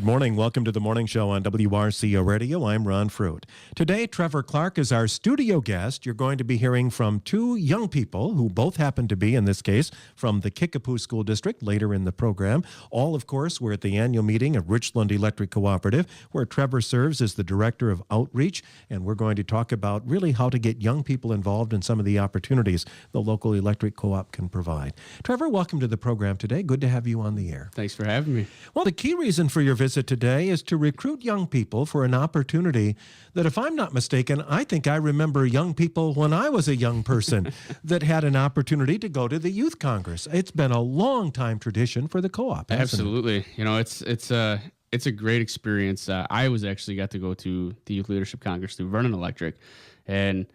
Good morning. Welcome to the morning show on WRCO Radio. I'm Ron Fruit. Today, Trevor Clark is our studio guest. You're going to be hearing from two young people who both happen to be, in this case, from the Kickapoo School District later in the program. All, of course, were at the annual meeting of Richland Electric Cooperative, where Trevor serves as the Director of Outreach. And we're going to talk about really how to get young people involved in some of the opportunities the local electric co-op can provide. Trevor, welcome to the program today. Good to have you on the air. Thanks for having me. Well, the key reason for your visit today is to recruit young people for an opportunity that, if I'm not mistaken, I think I remember young people when I was a young person that had an opportunity to go to the Youth Congress. It's been a long time tradition for the co-op. Absolutely. You know, it's a great experience. I got to go to the Youth Leadership Congress through Richland Electric, and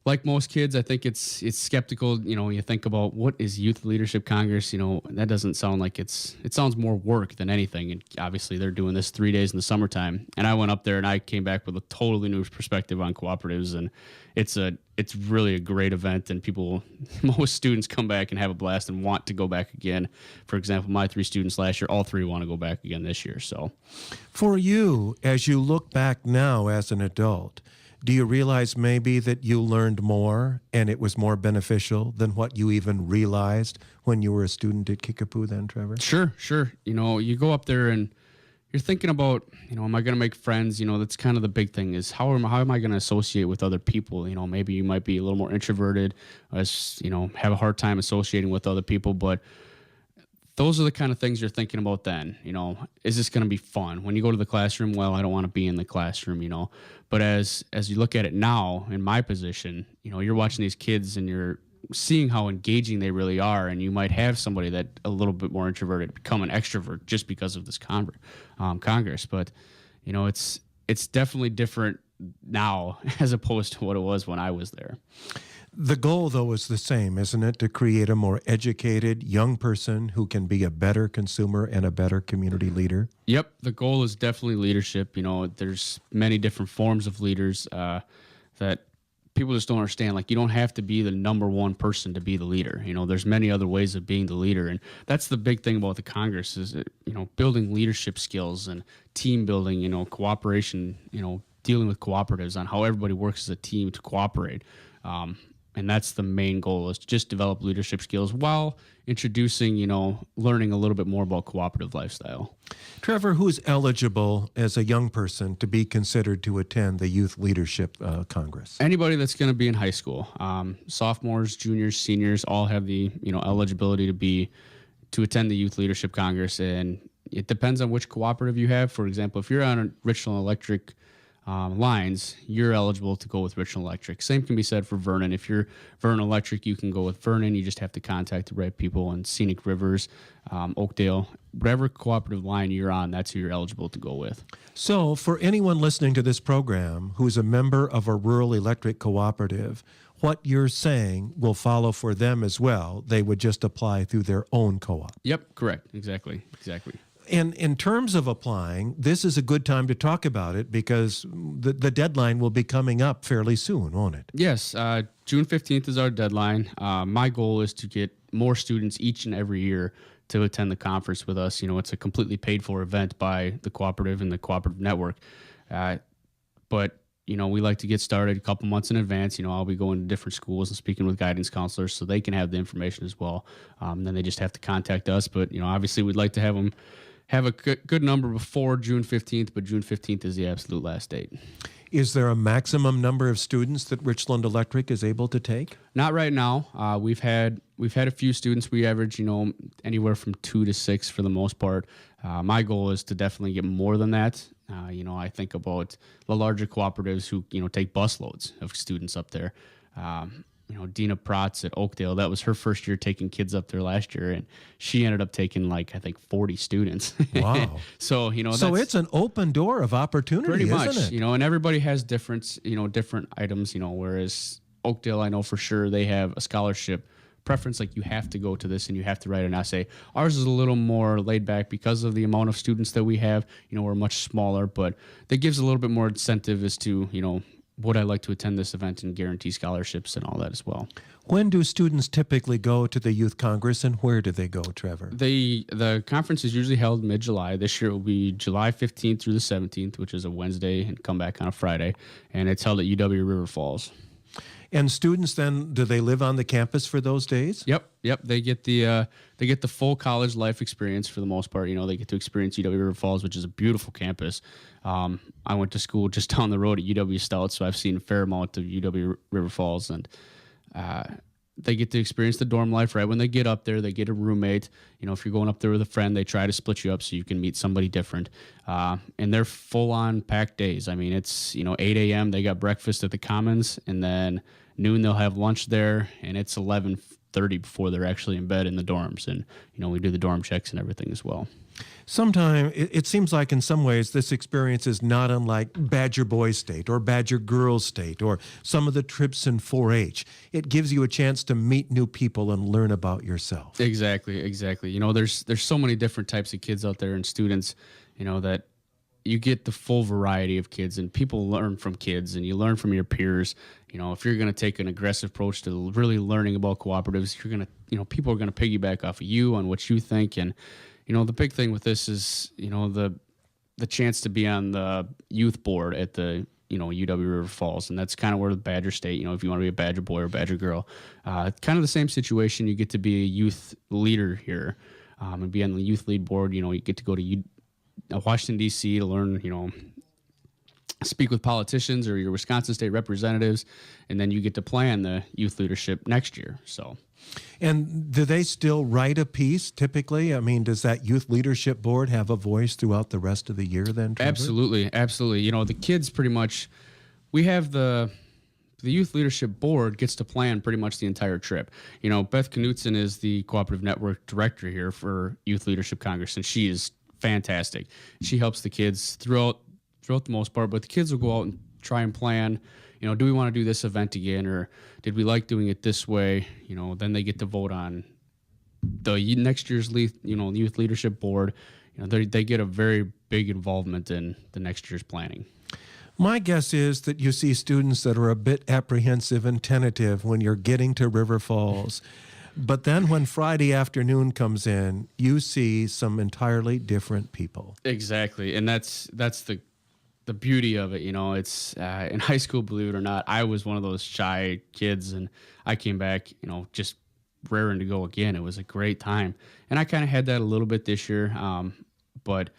like most kids, I think it's skeptical. You know, when you think about what is Youth Leadership Congress, you know, that doesn't sound like it sounds more work than anything. And obviously they're doing this 3 days in the summertime. And I went up there and I came back with a totally new perspective on cooperatives. And it's really a great event, and most students come back and have a blast and want to go back again. For example, my 3 students last year, all 3 want to go back again this year. So for you, as you look back now as an adult, do you realize maybe that you learned more and it was more beneficial than what you even realized when you were a student at Kickapoo then, Trevor? Sure. You know, you go up there and you're thinking about, you know, am I going to make friends? You know, that's kind of the big thing, is how am I going to associate with other people? You know, maybe you might be a little more introverted, as, you know, have a hard time associating with other people, but those are the kind of things you're thinking about then. You know, is this going to be fun? When you go to the classroom, well, I don't want to be in the classroom, you know. But as you look at it now, in my position, you know, you're watching these kids and you're seeing how engaging they really are, and you might have somebody that a little bit more introverted become an extrovert just because of this Congress. But, you know, it's definitely different now as opposed to what it was when I was there. The goal, though, is the same, isn't it? To create a more educated young person who can be a better consumer and a better community leader? Yep. The goal is definitely leadership. You know, there's many different forms of leaders that people just don't understand. Like, you don't have to be the number one person to be the leader. You know, there's many other ways of being the leader. And that's the big thing about the Congress is, you know, building leadership skills and team building, you know, cooperation, you know, dealing with cooperatives on how everybody works as a team to cooperate. And that's the main goal, is to just develop leadership skills while introducing, you know, learning a little bit more about cooperative lifestyle. Trevor, who's eligible as a young person to be considered to attend the Youth Leadership Congress? Anybody that's going to be in high school. Sophomores, juniors, seniors all have the, you know, eligibility to attend the Youth Leadership Congress. And it depends on which cooperative you have. For example, if you're on a Richland Electric lines, you're eligible to go with Richland Electric. Same can be said for Vernon. If you're Vernon Electric, you can go with Vernon. You just have to contact the right people in Scenic Rivers, Oakdale. Whatever cooperative line you're on, that's who you're eligible to go with. So for anyone listening to this program who's a member of a rural electric cooperative, what you're saying will follow for them as well. They would just apply through their own co-op. Yep, correct. Exactly. And in terms of applying, this is a good time to talk about it because the deadline will be coming up fairly soon, won't it? Yes, June 15th is our deadline. My goal is to get more students each and every year to attend the conference with us. You know, it's a completely paid for event by the cooperative and the cooperative network. But, you know, we like to get started a couple months in advance. You know, I'll be going to different schools and speaking with guidance counselors so they can have the information as well. Then they just have to contact us. But, you know, obviously we'd like to have them have a good number before June 15th, but June 15th is the absolute last date. Is there a maximum number of students that Richland Electric is able to take? Not right now. We've had a few students. We average, you know, anywhere from 2 to 6 for the most part. My goal is to definitely get more than that. You know, I think about the larger cooperatives who, you know, take busloads of students up there. You know, Dina Protz at Oakdale, that was her first year taking kids up there last year, and she ended up taking, like, I think 40 students. Wow. So, you know, so it's an open door of opportunity, pretty much, isn't it? You know, and everybody has different items, you know, whereas Oakdale, I know for sure they have a scholarship preference, like you have to go to this and you have to write an essay. Ours is a little more laid back because of the amount of students that we have. You know, we're much smaller, but that gives a little bit more incentive as to, you know, would I like to attend this event and guarantee scholarships and all that as well. When do students typically go to the Youth Congress, and where do they go, Trevor? The conference is usually held mid-July. This year it will be July 15th through the 17th, which is a Wednesday, and come back on a Friday. And it's held at UW River Falls. And students then, do they live on the campus for those days? Yep. They get the full college life experience for the most part. You know, they get to experience UW River Falls, which is a beautiful campus. I went to school just down the road at UW Stout, so I've seen a fair amount of UW River Falls, and they get to experience the dorm life right when they get up there. They get a roommate. You know, if you're going up there with a friend, they try to split you up so you can meet somebody different. And they're full-on packed days. I mean, it's, 8 a.m. They got breakfast at the Commons, and then noon they'll have lunch there, and it's 11:30 before they're actually in bed in the dorms. And, we do the dorm checks and everything as well. Sometimes it seems like in some ways this experience is not unlike Badger Boys State or Badger Girls State or some of the trips in 4-H. It gives you a chance to meet new people and learn about yourself. Exactly. There's so many different types of kids out there and students, that you get the full variety of kids, and people learn from kids, and you learn from your peers. If you're going to take an aggressive approach to really learning about cooperatives, you're going to, people are going to piggyback off of you on what you think. And the big thing with this is, the chance to be on the youth board at the, UW River Falls. And that's kind of where the Badger State, if you want to be a Badger boy or Badger girl, kind of the same situation. You get to be a youth leader here, and be on the youth lead board. You get to go to Washington, D.C. to learn, speak with politicians or your Wisconsin state representatives, and then you get to plan the youth leadership next year. So. And do they still write a piece typically? I mean, does that youth leadership board have a voice throughout the rest of the year then, Trevor? Absolutely. The kids pretty much, we have the youth leadership board gets to plan pretty much the entire trip. Beth Knutson is the Cooperative Network director here for Youth Leadership Congress, and she is fantastic. She helps the kids throughout the most part, but the kids will go out and try and plan, do we want to do this event again, or did we like doing it this way? Then they get to vote on the next year's youth leadership board. They get a very big involvement in the next year's planning. My guess is that you see students that are a bit apprehensive and tentative when you're getting to River Falls. But then when Friday afternoon comes in, you see some entirely different people. Exactly. And that's the beauty of it. It's in high school, believe it or not, I was one of those shy kids, and I came back, just raring to go again. It was a great time. And I kind of had that a little bit this year. But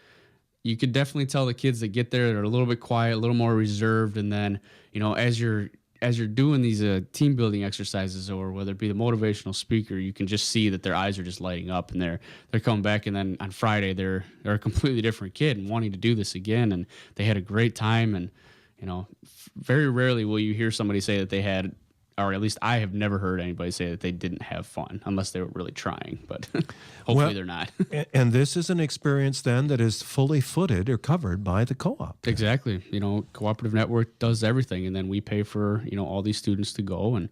you could definitely tell the kids that get there, they're a little bit quiet, a little more reserved. And then, as you're doing these team building exercises, or whether it be the motivational speaker, you can just see that their eyes are just lighting up, and they're coming back. And then on Friday, they're a completely different kid and wanting to do this again. And they had a great time. And, very rarely will you hear somebody say that they had, or at least I have never heard anybody say that they didn't have fun, unless they were really trying, but hopefully they're not. And this is an experience then that is fully footed or covered by the co-op. Exactly. Cooperative Network does everything, and then we pay for, all these students to go, and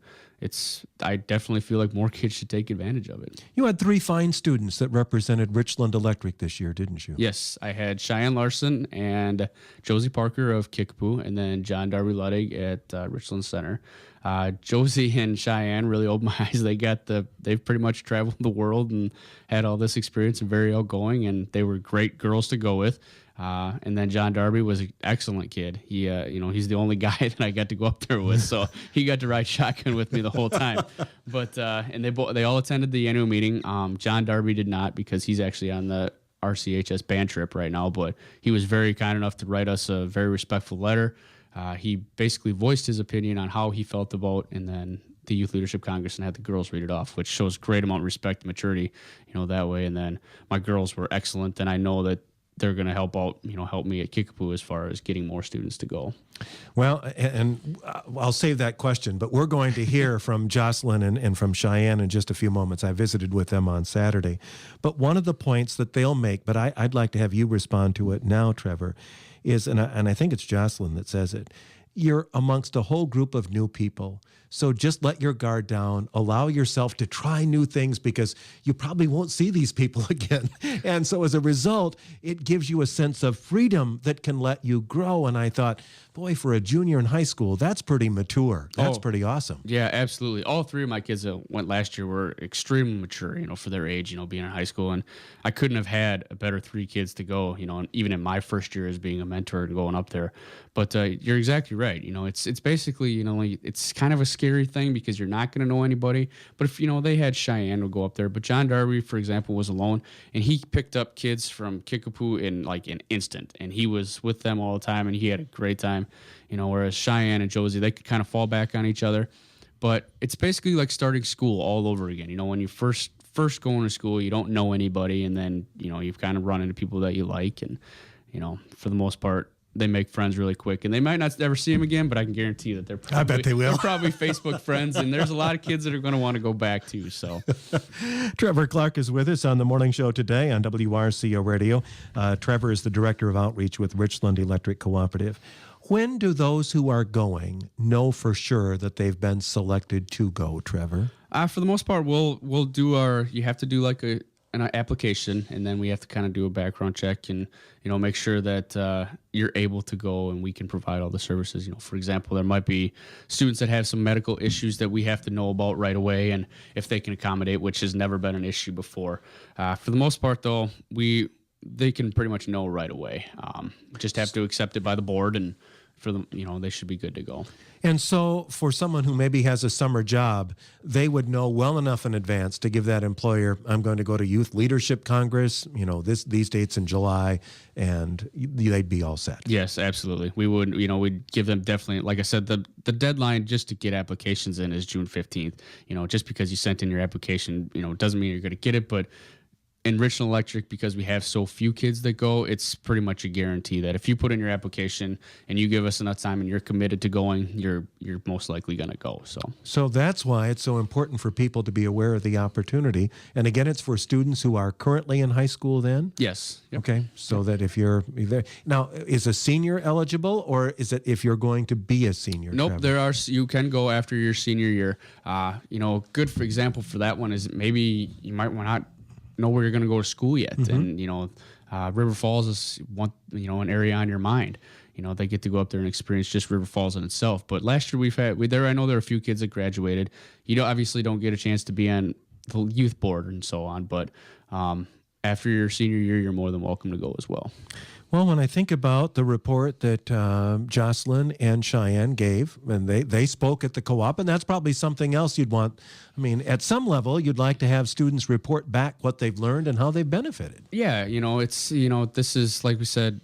I definitely feel like more kids should take advantage of it. You had 3 fine students that represented Richland Electric this year, didn't you? Yes, I had Cheyenne Larson and Josie Parker of Kickapoo, and then John Darby Luddig at Richland Center. Josie and Cheyenne really opened my eyes. They've pretty much traveled the world and had all this experience and very outgoing, and they were great girls to go with. And then John Darby was an excellent kid. He, he's the only guy that I got to go up there with, so he got to ride shotgun with me the whole time. But and they all attended the annual meeting. John Darby did not, because he's actually on the RCHS band trip right now. But he was very kind enough to write us a very respectful letter. He basically voiced his opinion on how he felt about, and then the Youth Leadership Congress, and had the girls read it off, which shows great amount of respect and maturity, that way. And then my girls were excellent, and I know that they're going to help me at Kickapoo as far as getting more students to go. Well, and I'll save that question, but we're going to hear from Jocelyn and from Cheyenne in just a few moments. I visited with them on Saturday. But one of the points that they'll make, but I'd like to have you respond to it now, Trevor, is, and I think it's Jocelyn that says it, you're amongst a whole group of new people. So just let your guard down, allow yourself to try new things because you probably won't see these people again. And so as a result, it gives you a sense of freedom that can let you grow. And I thought, boy, for a junior in high school, that's pretty mature. That's pretty awesome. Yeah, absolutely. All three of my kids that went last year were extremely mature, for their age, being in high school. And I couldn't have had a better three kids to go, and even in my first year as being a mentor and going up there. But you're exactly right. It's basically, it's kind of a scary thing because you're not going to know anybody. But if, they had Cheyenne would go up there. But John Darby, for example, was alone. And he picked up kids from Kickapoo in like an instant. And he was with them all the time. And he had a great time. Whereas Cheyenne and Josie, they could kind of fall back on each other. But it's basically like starting school all over again. When you first going to school, you don't know anybody, and then you've kind of run into people that you like, and for the most part, they make friends really quick. And they might not ever see them again, but I can guarantee you that they're probably, I bet they will. They're probably Facebook friends, and there's a lot of kids that are going to want to go back too. So, Trevor Clark is with us on the morning show today on WRCO Radio. Trevor is the director of outreach with Richland Electric Cooperative. When do those who are going know for sure that they've been selected to go, Trevor? For the most part, we'll do you have to do like an application, and then we have to kind of do a background check and, make sure that you're able to go and we can provide all the services. For example, there might be students that have some medical issues that we have to know about right away, and if they can accommodate, which has never been an issue before. For the most part, though, they can pretty much know right away. Just have to accept it by the board, and for them, they should be good to go. And so for someone who maybe has a summer job, they would know well enough in advance to give that employer, I'm going to go to Youth Leadership Congress, these dates in July, and they'd be all set. Yes, absolutely. We would, we'd give them definitely, like I said, the deadline just to get applications in is June 15th. Just because you sent in your application, doesn't mean you're going to get it, but in Richland Electric, because we have so few kids that go, it's pretty much a guarantee that if you put in your application and you give us enough time and you're committed to going, you're most likely going to go. So that's why it's so important for people to be aware of the opportunity. And again, it's for students who are currently in high school then? Yes. Yep. Okay. So that if you're there. Now, is a senior eligible, or is it if you're going to be a senior? Nope. Trevor? You can go after your senior year. Good for example for that one is maybe you might not know where you're going to go to school yet. And, River Falls is an area on your mind. They get to go up there and experience just River Falls in itself. But last year I know there are a few kids that graduated. Obviously don't get a chance to be on the youth board and so on. But after your senior year, you're more than welcome to go as well. Well, when I think about the report that Jocelyn and Cheyenne gave, and they spoke at the co-op, and that's probably something else you'd want. I mean, at some level, you'd like to have students report back what they've learned and how they've benefited. Yeah, it's, this is, like we said,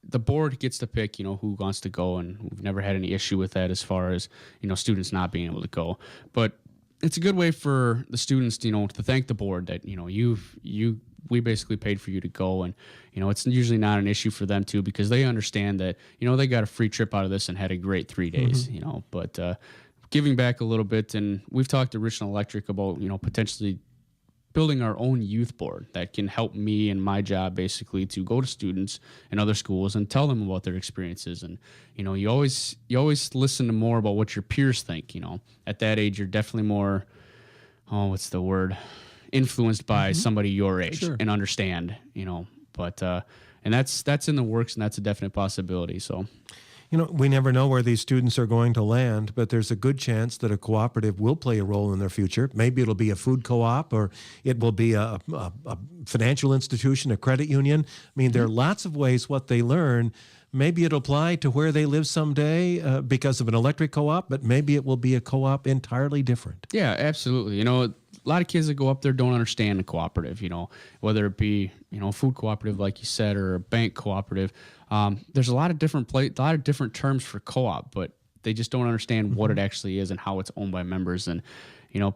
the board gets to pick, who wants to go, and we've never had any issue with that as far as, students not being able to go. But it's a good way for the students, to thank the board that, we basically paid for you to go, and it's usually not an issue for them too, because they understand that they got a free trip out of this and had a great 3 days. But giving back a little bit, and we've talked to Richland Electric about potentially building our own youth board that can help me in my job basically to go to students in other schools and tell them about their experiences. And you always listen to more about what your peers think. At that age, you're definitely more influenced by somebody your age. Sure. And understand, but and that's in the works, and that's a definite possibility. So, we never know where these students are going to land, but there's a good chance that a cooperative will play a role in their future. Maybe it'll be a food co-op, or it will be a financial institution, a credit union. I mean, there are lots of ways what they learn. Maybe it'll apply to where they live someday because of an electric co-op, but maybe it will be a co-op entirely different. Yeah, absolutely. A lot of kids that go up there don't understand the cooperative, whether it be, a food cooperative, like you said, or a bank cooperative. There's a lot of different terms for co-op, but they just don't understand what it actually is and how it's owned by members. And,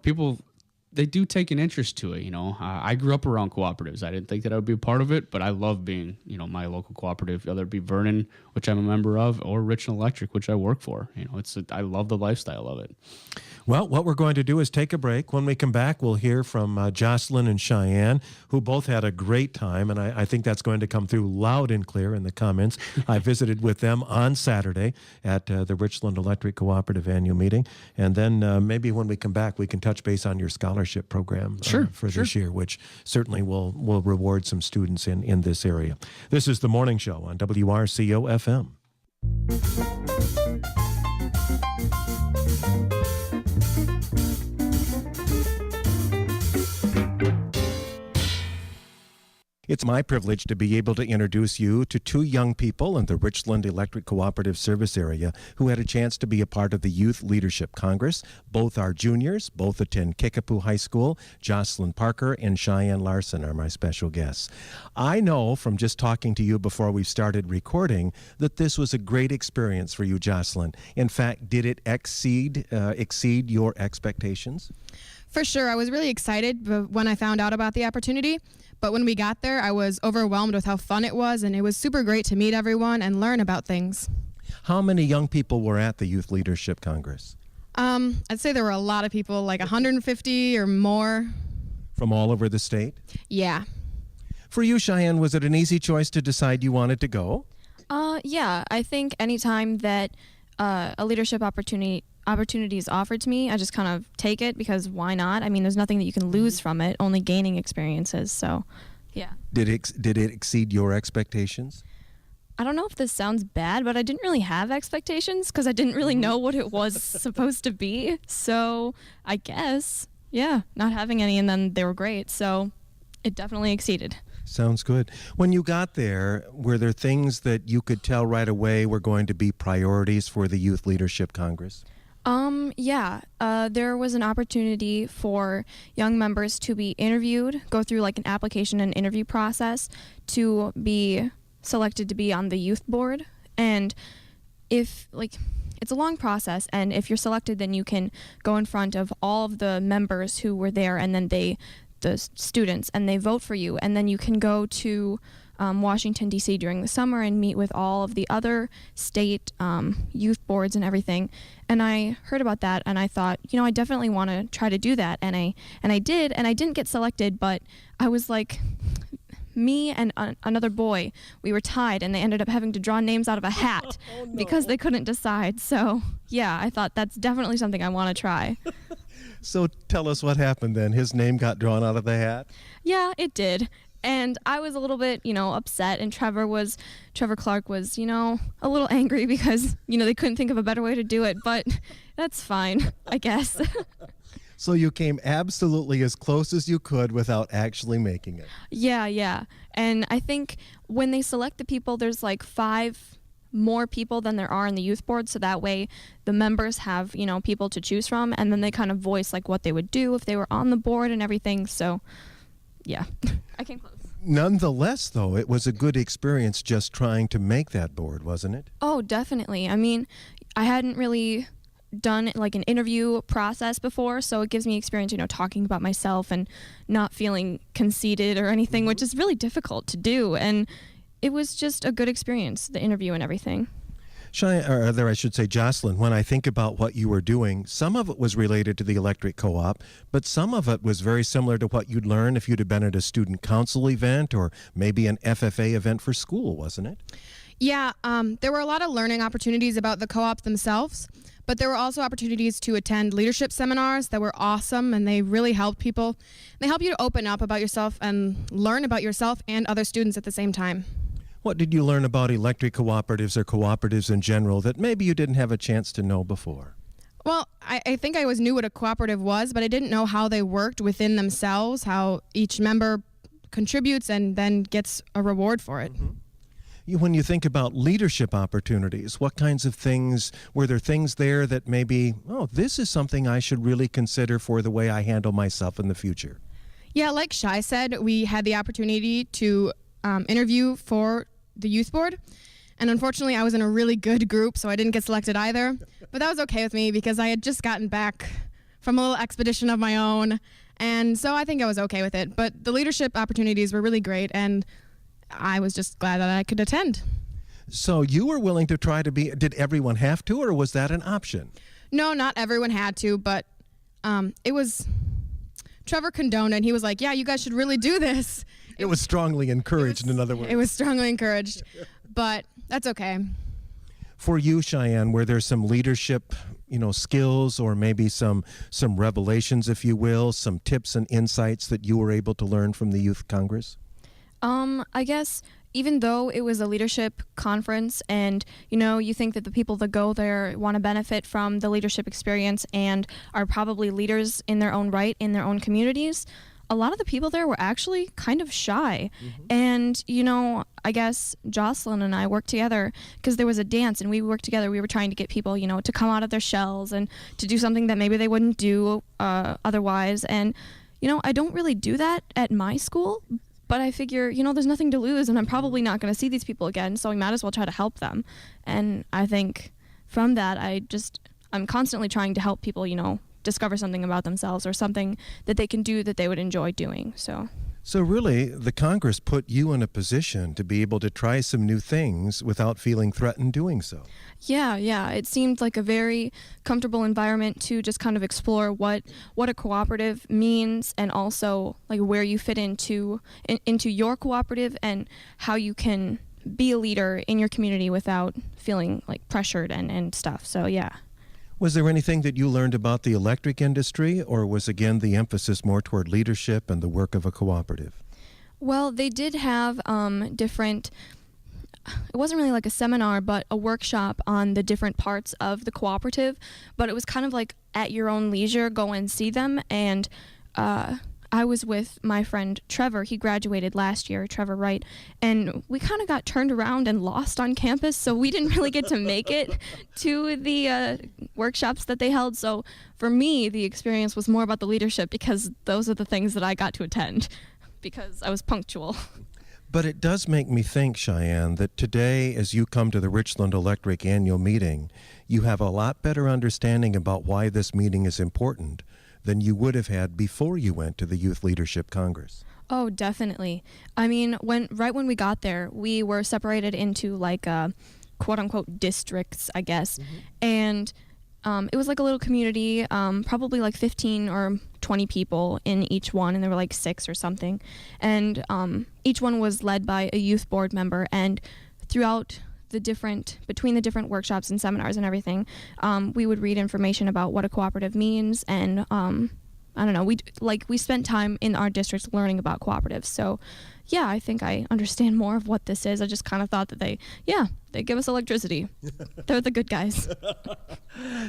people they do take an interest to it. I grew up around cooperatives. I didn't think that I would be a part of it, but I love being, my local cooperative, whether it be Vernon, which I'm a member of, or Richland Electric, which I work for. I love the lifestyle of it. Well, what we're going to do is take a break. When we come back, we'll hear from Jocelyn and Cheyenne, who both had a great time, and I think that's going to come through loud and clear in the comments. I visited with them on Saturday at the Richland Electric Cooperative annual meeting, and then maybe when we come back, we can touch base on your scholarship program for this year, which certainly will reward some students in this area. This is The Morning Show on WRCO FM. It's my privilege to be able to introduce you to two young people in the Richland Electric Cooperative service area who had a chance to be a part of the Youth Leadership Congress. Both are juniors, both attend Kickapoo High School. Jocelyn Parker and Cheyenne Larson are my special guests. I know from just talking to you before we started recording that this was a great experience for you, Jocelyn. In fact, did it exceed your expectations? For sure. I was really excited when I found out about the opportunity. But when we got there, I was overwhelmed with how fun it was, and it was super great to meet everyone and learn about things. How many young people were at the Youth Leadership Congress? I'd say there were a lot of people, like 150 or more. From all over the state? Yeah. For you, Cheyenne, was it an easy choice to decide you wanted to go? Yeah, I think anytime that a leadership opportunity is offered to me, I just kind of take it, because why not? I mean, there's nothing that you can lose from it, only gaining experiences. So, yeah. Did it exceed your expectations? I don't know if this sounds bad, but I didn't really have expectations because I didn't really know what it was supposed to be. So I guess, yeah, not having any, and then they were great. So it definitely exceeded. Sounds good. When you got there, were there things that you could tell right away were going to be priorities for the Youth Leadership Congress? Yeah, there was an opportunity for young members to be interviewed, go through like an application and interview process to be selected to be on the youth board. And it's a long process, and if you're selected, then you can go in front of all of the members who were there, and then the students, and they vote for you, and then you can go to Washington, D.C. during the summer and meet with all of the other state youth boards and everything. And I heard about that, and I thought, I definitely want to try to do that. And I did, and I didn't get selected, but I was like, me and another boy, we were tied, and they ended up having to draw names out of a hat because they couldn't decide. So, yeah, I thought that's definitely something I want to try. So tell us what happened then. His name got drawn out of the hat? Yeah, it did. And I was a little bit, upset, and Trevor Clark was, a little angry because, they couldn't think of a better way to do it, but that's fine, I guess. So you came absolutely as close as you could without actually making it. Yeah. And I think when they select the people, there's like 5 more people than there are in the youth board, so that way the members have, people to choose from, and then they kind of voice like what they would do if they were on the board and everything. So, yeah, I came close. Nonetheless, though, it was a good experience just trying to make that board, wasn't it? Oh, definitely. I mean, I hadn't really done like an interview process before, so it gives me experience, talking about myself and not feeling conceited or anything, which is really difficult to do. And it was just a good experience, the interview and everything. Jocelyn, when I think about what you were doing, some of it was related to the electric co-op, but some of it was very similar to what you'd learn if you'd have been at a student council event or maybe an FFA event for school, wasn't it? Yeah, there were a lot of learning opportunities about the co-op themselves, but there were also opportunities to attend leadership seminars that were awesome, and they really helped people. They help you to open up about yourself and learn about yourself and other students at the same time. What did you learn about electric cooperatives or cooperatives in general that maybe you didn't have a chance to know before? Well, I think I always knew what a cooperative was, but I didn't know how they worked within themselves, how each member contributes and then gets a reward for it. Mm-hmm. When you think about leadership opportunities, what kinds of things, were there things there that maybe, this is something I should really consider for the way I handle myself in the future? Yeah, like Shai said, we had the opportunity to interview for the youth board, and unfortunately I was in a really good group, so I didn't get selected either, but that was okay with me because I had just gotten back from a little expedition of my own, And so I think I was okay with it. But the leadership opportunities were really great, and I was just glad that I could attend. So you were willing to try to be, did everyone have to, or was that an option? No, not everyone had to, but it was, Trevor condoned it, and he was like, yeah, you guys should really do this. It was strongly encouraged, in other words. It was strongly encouraged, but that's okay. For you, Cheyenne, were there some leadership, skills, or maybe some revelations, if you will, some tips and insights that you were able to learn from the Youth Congress? I guess even though it was a leadership conference and, you think that the people that go there want to benefit from the leadership experience and are probably leaders in their own right in their own communities, a lot of the people there were actually kind of shy. And, I guess Jocelyn and I worked together because there was a dance and we worked together. We were trying to get people, to come out of their shells and to do something that maybe they wouldn't do otherwise. And, I don't really do that at my school. But I figure, there's nothing to lose, and I'm probably not going to see these people again, so I might as well try to help them. And I think from that, I'm constantly trying to help people, discover something about themselves or something that they can do that they would enjoy doing. So really, the Congress put you in a position to be able to try some new things without feeling threatened doing so. Yeah. It seemed like a very comfortable environment to just kind of explore what a cooperative means, and also like where you fit into your cooperative and how you can be a leader in your community without feeling like pressured and stuff. So yeah. Was there anything that you learned about the electric industry, or was again the emphasis more toward leadership and the work of a cooperative? Well, they did have different, it wasn't really like a seminar, but a workshop on the different parts of the cooperative, but it was kind of like at your own leisure, go and see them. And I was with my friend Trevor. He graduated last year, Trevor Wright, and we kind of got turned around and lost on campus, so we didn't really get to make it to the workshops that they held. So for me, the experience was more about the leadership, because those are the things that I got to attend because I was punctual. But it does make me think, Cheyenne, that today, as you come to the Richland Electric annual meeting, you have a lot better understanding about why this meeting is important than you would have had before you went to the Youth Leadership Congress. Oh, definitely. I mean, right when we got there, we were separated into like quote unquote districts, I guess. And it was like a little community, probably like 15 or 20 people in each one, and there were like 6 or something. And each one was led by a youth board member, and throughout between the different workshops and seminars and everything, we would read information about what a cooperative means, and I don't know, we spent time in our districts learning about cooperatives. So yeah, I think I understand more of what this is. I just kind of thought that they give us electricity. They're the good guys.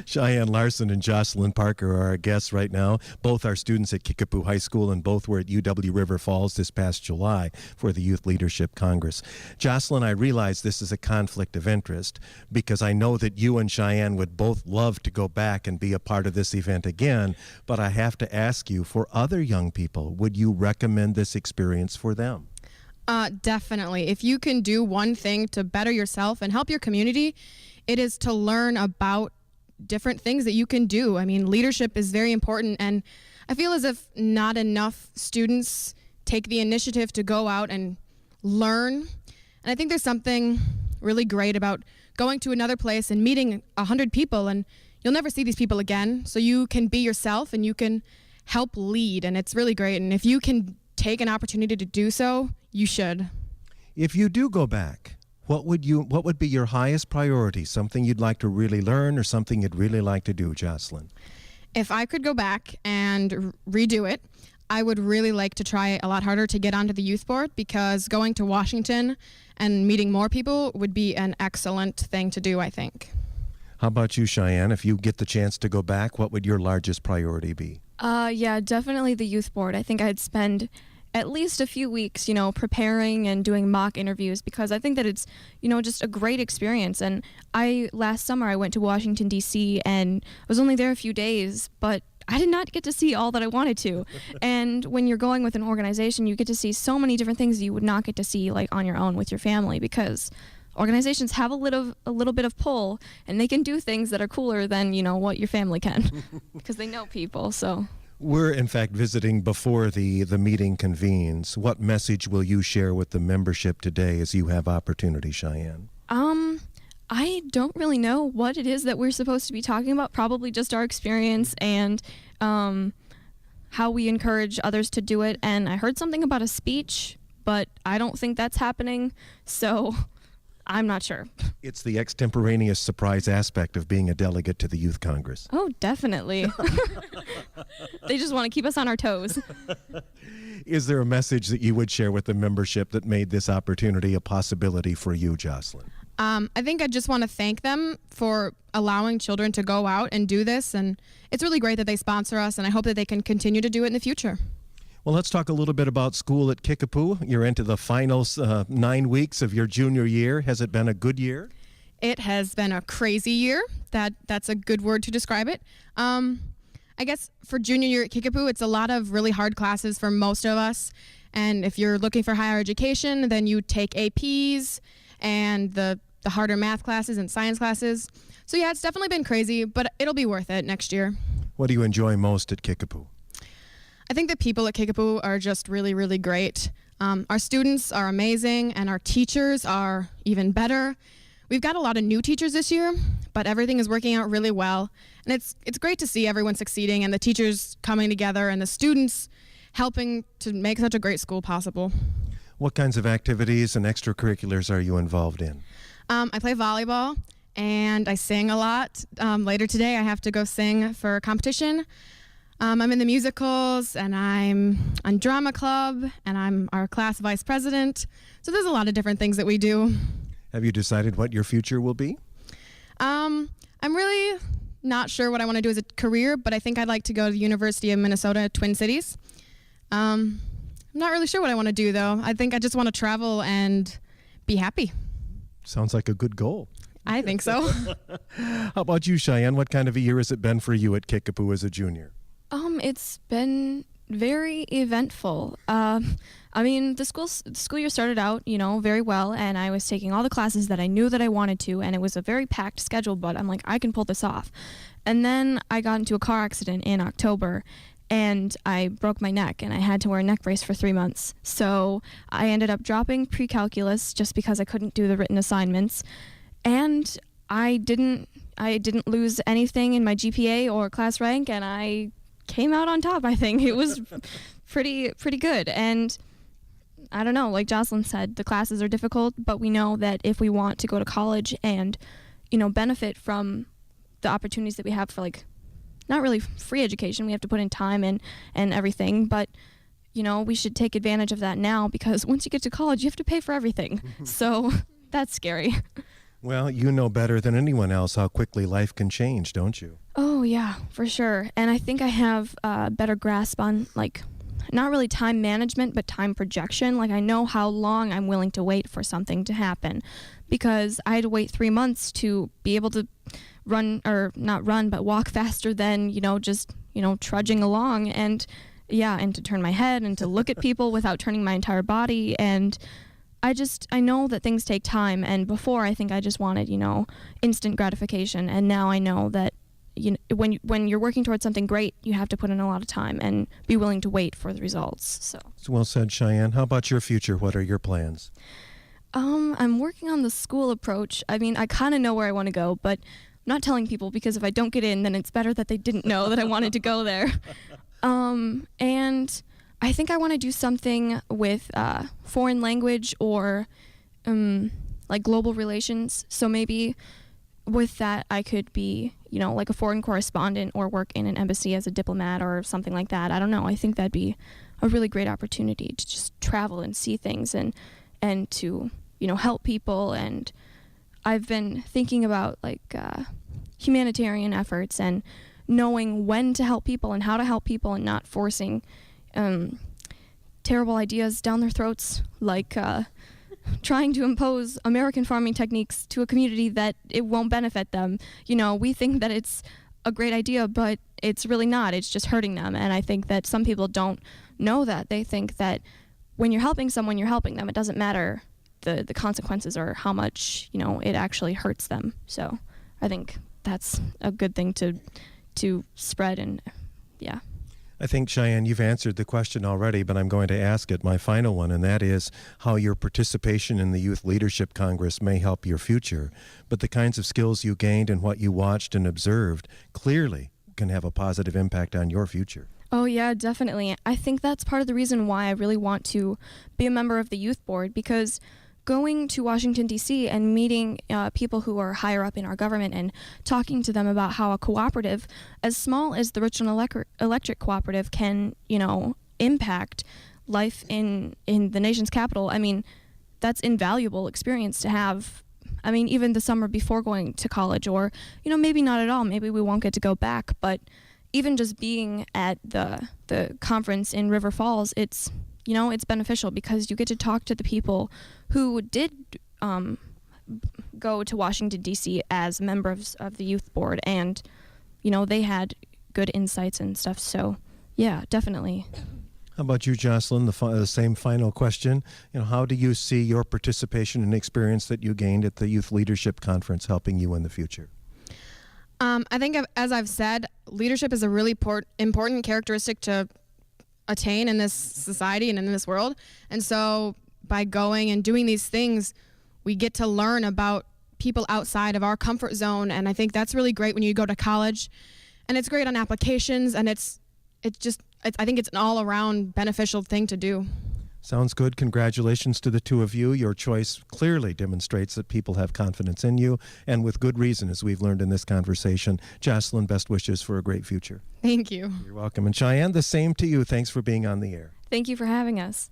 Cheyenne Larson and Jocelyn Parker are our guests right now. Both are students at Kickapoo High School, and both were at UW River Falls this past July for the Youth Leadership Congress. Jocelyn, I realize this is a conflict of interest because I know that you and Cheyenne would both love to go back and be a part of this event again, but I have to ask you, for other young people, would you recommend this experience for them? Definitely. If you can do one thing to better yourself and help your community, it is to learn about different things that you can do. I mean, leadership is very important, and I feel as if not enough students take the initiative to go out and learn. And I think there's something really great about going to another place and meeting 100 people, and you'll never see these people again. So you can be yourself and you can help lead, and it's really great. And if you can take an opportunity to do so, you should. If you do go back, what would be your highest priority? Something you'd like to really learn, or something you'd really like to do, Jocelyn? If I could go back and redo it, I would really like to try a lot harder to get onto the youth board, because going to Washington and meeting more people would be an excellent thing to do, I think. How about you, Cheyenne? If you get the chance to go back, what would your largest priority be? Yeah, definitely the youth board. I think I'd spend at least a few weeks, preparing and doing mock interviews, because I think that it's, just a great experience. And last summer I went to Washington, D.C., and I was only there a few days, but I did not get to see all that I wanted to. And when you're going with an organization, you get to see so many different things that you would not get to see like on your own with your family, because organizations have a little bit of pull, and they can do things that are cooler than, what your family can, because they know people. So We're, in fact, visiting before the meeting convenes. What message will you share with the membership today as you have opportunity, Cheyenne? I don't really know what it is that we're supposed to be talking about. Probably just our experience and how we encourage others to do it. And I heard something about a speech, but I don't think that's happening. So I'm not sure. It's the extemporaneous surprise aspect of being a delegate to the Youth Congress. Oh, definitely. They just want to keep us on our toes. Is there a message that you would share with the membership that made this opportunity a possibility for you, Jocelyn? I think I just want to thank them for allowing children to go out and do this. And it's really great that they sponsor us, and I hope that they can continue to do it in the future. Well, let's talk a little bit about school at Kickapoo. You're into the final 9 weeks of your junior year. Has it been a good year? It has been a crazy year. That's a good word to describe it. I guess for junior year at Kickapoo, it's a lot of really hard classes for most of us. And if you're looking for higher education, then you take APs and the harder math classes and science classes. So yeah, it's definitely been crazy, but it'll be worth it next year. What do you enjoy most at Kickapoo? I think the people at Kickapoo are just really, really great. Our students are amazing, and our teachers are even better. We've got a lot of new teachers this year, but everything is working out really well. And it's great to see everyone succeeding and the teachers coming together and the students helping to make such a great school possible. What kinds of activities and extracurriculars are you involved in? I play volleyball and I sing a lot. Later today I have to go sing for a competition. I'm in the musicals and I'm on drama club and I'm our class vice president. So there's a lot of different things that we do. Have you decided what your future will be? I'm really not sure what I want to do as a career, but I think I'd like to go to the University of Minnesota, Twin Cities. I'm not really sure what I want to do, though. I think I just want to travel and be happy. Sounds like a good goal. I think so. How about you, Cheyenne? What kind of a year has it been for you at Kickapoo as a junior? It's been very eventful. I mean, the school year started out, very well, and I was taking all the classes that I knew that I wanted to, and it was a very packed schedule, but I'm like, I can pull this off. And then I got into a car accident in October, and I broke my neck, and I had to wear a neck brace for 3 months. So I ended up dropping pre-calculus just because I couldn't do the written assignments, and I didn't lose anything in my GPA or class rank, and I came out on top. I think it was pretty good. And I don't know, like Jocelyn said, the classes are difficult, but we know that if we want to go to college and benefit from the opportunities that we have for, like, not really free education, we have to put in time and everything, but we should take advantage of that now, because once you get to college you have to pay for everything. So that's scary. Well, you know better than anyone else how quickly life can change, don't you? Oh, yeah, for sure. And I think I have a better grasp on, like, not really time management, but time projection. Like, I know how long I'm willing to wait for something to happen, because I had to wait 3 months to be able to walk faster than, just, trudging along. And, yeah, and to turn my head and to look at people without turning my entire body. And I know that things take time, and before I think I just wanted, instant gratification, and now I know that, when you're working towards something great, you have to put in a lot of time and be willing to wait for the results. So It's well said, Cheyenne. How about your future? What are your plans? I'm working on the school approach. I mean, I kind of know where I want to go, but I'm not telling people, because if I don't get in, then it's better that they didn't know that I wanted to go there. And I think I want to do something with foreign language or like global relations. So maybe with that I could be, like a foreign correspondent or work in an embassy as a diplomat or something like that. I don't know. I think that'd be a really great opportunity to just travel and see things and to, help people. And I've been thinking about, like, humanitarian efforts and knowing when to help people and how to help people and not forcing terrible ideas down their throats, like trying to impose American farming techniques to a community that it won't benefit them. We think that it's a great idea, but it's really not. It's just hurting them. And I think that some people don't know that. They think that when you're helping someone, you're helping them. It doesn't matter the consequences or how much, it actually hurts them. So I think that's a good thing to spread. And yeah. I think, Cheyenne, you've answered the question already, but I'm going to ask it, my final one, and that is how your participation in the Youth Leadership Congress may help your future. But the kinds of skills you gained and what you watched and observed clearly can have a positive impact on your future. Oh, yeah, definitely. I think that's part of the reason why I really want to be a member of the youth board, because going to Washington, D.C. and meeting people who are higher up in our government and talking to them about how a cooperative as small as the Richland Electric Cooperative can, impact life in the nation's capital. I mean, that's invaluable experience to have. I mean, even the summer before going to college, or, maybe not at all. Maybe we won't get to go back, but even just being at the conference in River Falls, it's beneficial because you get to talk to the people who did go to Washington, D.C. as members of the youth board, and, they had good insights and stuff. So, yeah, definitely. How about you, Jocelyn? The same final question. How do you see your participation and experience that you gained at the Youth Leadership Conference helping you in the future? I think, as I've said, leadership is a really important characteristic to attain in this society and in this world. And so by going and doing these things, we get to learn about people outside of our comfort zone. And I think that's really great when you go to college, and it's great on applications, and I think it's an all around beneficial thing to do. Sounds good. Congratulations to the two of you. Your choice clearly demonstrates that people have confidence in you, and with good reason, as we've learned in this conversation. Jocelyn, best wishes for a great future. Thank you. You're welcome. And Cheyenne, the same to you. Thanks for being on the air. Thank you for having us.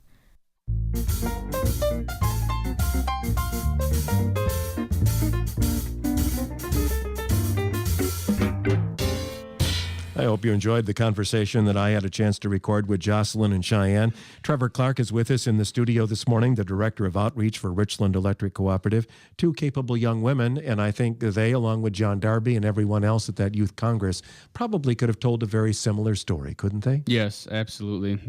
I hope you enjoyed the conversation that I had a chance to record with Jocelyn and Cheyenne. Trevor Clark is with us in the studio this morning, the Director of Outreach for Richland Electric Cooperative. Two capable young women, and I think they, along with John Darby and everyone else at that Youth Congress, probably could have told a very similar story, couldn't they? Yes, absolutely.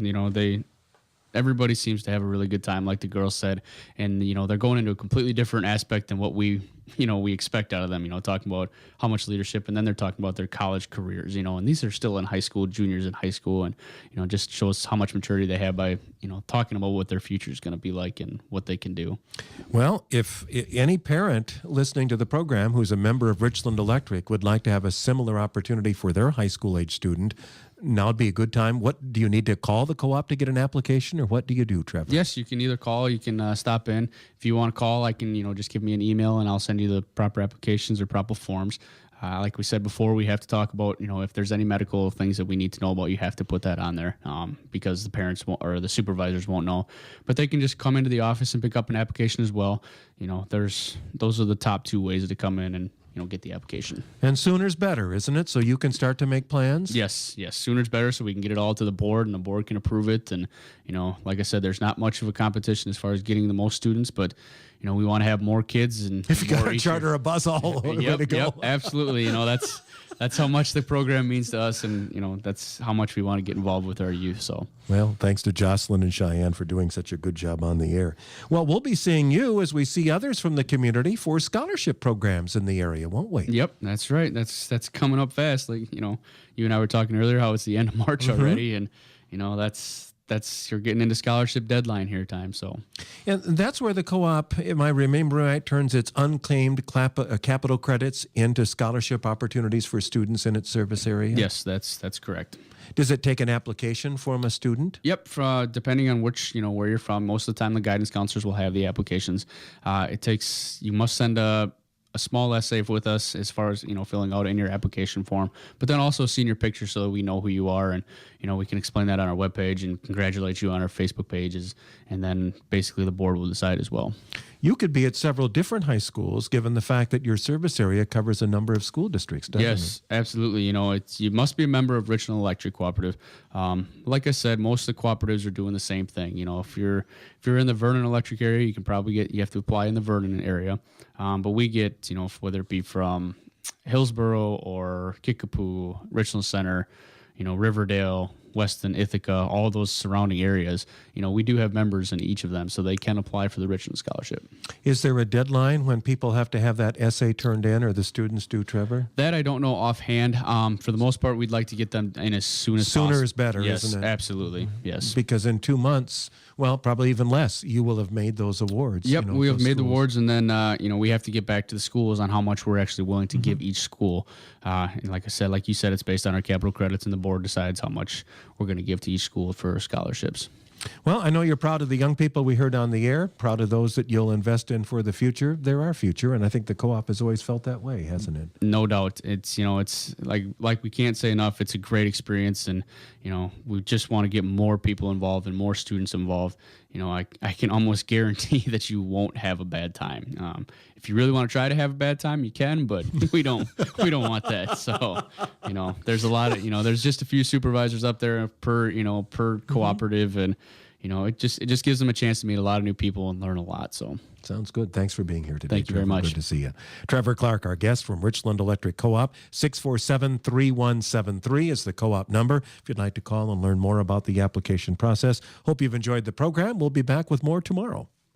Everybody seems to have a really good time, like the girls said, and they're going into a completely different aspect than what we expect out of them. Talking about how much leadership, and then they're talking about their college careers. And these are still in high school, juniors in high school, and just shows how much maturity they have by talking about what their future is going to be like and what they can do. Well, if any parent listening to the program who's a member of Richland Electric would like to have a similar opportunity for their high school age student, now would be a good time. What do you need to call the co-op to get an application, or what do you do, Trevor? Yes, you can either call, you can stop in. If you want to call, I can just give me an email and I'll send you the proper applications or proper forms. Like we said before, we have to talk about if there's any medical things that we need to know about, you have to put that on there because the parents won't, or the supervisors won't know. But they can just come into the office and pick up an application as well. Those are the top two ways to come in and get the application. And sooner's better, isn't it? So you can start to make plans? Yes, sooner's better, so we can get it all to the board and the board can approve it. And, like I said, there's not much of a competition as far as getting the most students, but, we want to have more kids. And if you got to charter a bus all the way to go. Yep, absolutely. That's how much the program means to us, and, that's how much we want to get involved with our youth. So, well, thanks to Jocelyn and Cheyenne for doing such a good job on the air. Well, we'll be seeing you as we see others from the community for scholarship programs in the area, won't we? Yep, that's right. That's coming up fast. Like, you and I were talking earlier how it's the end of March already, and, that's you're getting into scholarship deadline here time. So, and that's where the co-op, if I remember right, turns its unclaimed capital credits into scholarship opportunities for students in its service area. Yes, that's correct. Does it take an application from a student? Yep, depending on which where you're from. Most of the time, the guidance counselors will have the applications. You must send a small essay with us as far as filling out in your application form, but then also seeing your picture so that we know who you are, and we can explain that on our webpage and congratulate you on our Facebook pages, and then basically the board will decide as well. You could be at several different high schools given the fact that your service area covers a number of school districts, doesn't it? Yes, absolutely. You must be a member of Richland Electric Cooperative. Like I said, most of the cooperatives are doing the same thing. If you're in the Vernon Electric area, you have to apply in the Vernon area. But we get, whether it be from Hillsborough or Kickapoo, Richland Center, Riverdale, Weston, Ithaca, all those surrounding areas, we do have members in each of them, so they can apply for the Richland Scholarship. Is there a deadline when people have to have that essay turned in, or the students do, Trevor? That I don't know offhand. For the most part, we'd like to get them in as soon as possible. Sooner is better, yes, isn't it? Absolutely. Yes. Because in 2 months, well, probably even less, you will have made those awards. Yep, we have those made the schools. awards, and then we have to get back to the schools on how much we're actually willing to give each school. And like you said, it's based on our capital credits, and the board decides how much we're going to give to each school for scholarships. Well, I know you're proud of the young people we heard on the air, proud of those that you'll invest in for the future. They're our future, and I think the co-op has always felt that way, hasn't it? No doubt. It's it's like we can't say enough. It's a great experience, and we just want to get more people involved and more students involved. I can almost guarantee that you won't have a bad time. If you really want to try to have a bad time, you can, but we don't want that. So there's a lot of there's just a few supervisors up there per cooperative, and it just gives them a chance to meet a lot of new people and learn a lot. So Sounds good. Thanks for being here today. Thank you very Trevor. much. Good to see you. Trevor Clark, our guest from Richland Electric Co-op. 647-3173 is the co-op number if you'd like to call and learn more about the application process. Hope you've enjoyed the program. We'll be back with more tomorrow.